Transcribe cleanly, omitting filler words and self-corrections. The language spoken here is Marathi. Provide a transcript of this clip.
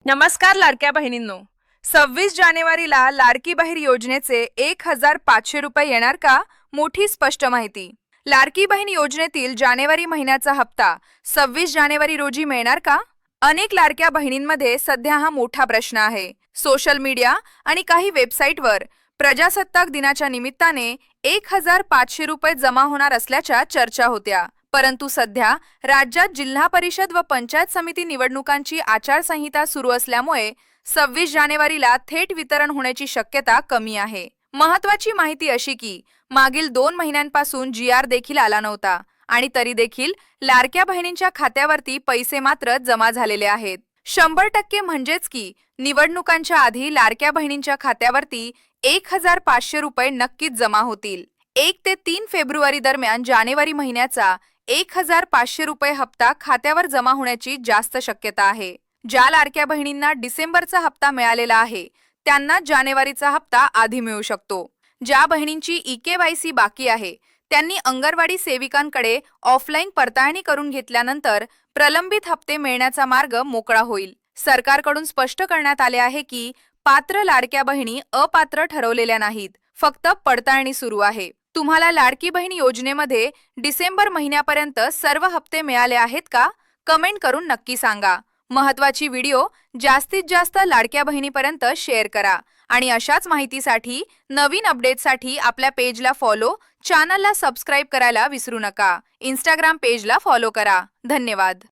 नमस्कार लाडक्या बहिणींनो. 26 जानेवारीला लाडकी बहीण योजनेचे 1,500 रुपये येणार का? मोठी स्पष्ट माहिती. लाडकी बहीण योजनेतील जानेवारी महिन्याचा हप्ता 26 जानेवारी रोजी मिळणार का? अनेक लाडक्या बहिणींमध्ये सध्या हा मोठा प्रश्न आहे. सोशल मीडिया आणि काही वेबसाईटवर प्रजासत्ताक दिनाच्या निमित्ताने 1,500 रुपये जमा होणार असल्याच्या चर्चा होत्या. परंतु सध्या राज्यात जिल्हा परिषद व पंचायत समिती निवडणुकांची आचारसंहिता सुरू असल्यामुळे 26 जानेवारीला थेट वितरण होण्याची शक्यता कमी आहे. महत्त्वाची माहिती अशी की मागील 2 महिन्यांपासून GR देखील आला नव्हता आणि तरी देखील लाडक्या बहिणींच्या खात्यावरती पैसे मात्र जमा झालेले आहेत. 100% म्हणजेच की निवडणुकांच्या आधी लाडक्या बहिणींच्या खात्यावरती 1,500 रुपये नक्कीच जमा होतील. 1 ते 3 फेब्रुवारी दरम्यान जानेवारी महिन्याचा 1,500 रुपये हप्ता खात्यावर जमा होण्याची जास्त शक्यता आहे. ज्या लाडक्या बहिणींना डिसेंबरचा हप्ता मिळालेला आहे त्यांना जानेवारीचा हप्ता आधी मिळू शकतो. ज्या बहिणींची EKYC बाकी आहे त्यांनी अंगणवाडी सेविकांकडे ऑफलाईन पडताळणी करून घेतल्यानंतर प्रलंबित हप्ते मिळण्याचा मार्ग मोकळा होईल. सरकारकडून स्पष्ट करण्यात आले आहे की पात्र लाडक्या बहिणी अपात्र ठरवलेल्या नाहीत, फक्त पडताळणी सुरू आहे. तुम्हाला लाडकी बहीण योजनेमध्ये डिसेंबर महिन्यापर्यंत सर्व हप्ते मिळाले आहेत का? कमेंट करून नक्की सांगा. महत्त्वाची व्हिडिओ जास्तीत जास्त लाडक्या बहिणीपर्यंत शेअर करा आणि अशाच माहितीसाठी नवीन अपडेटसाठी आपल्या पेजला फॉलो, चॅनलला सबस्क्राईब करायला विसरू नका. इंस्टाग्राम पेजला फॉलो करा. धन्यवाद.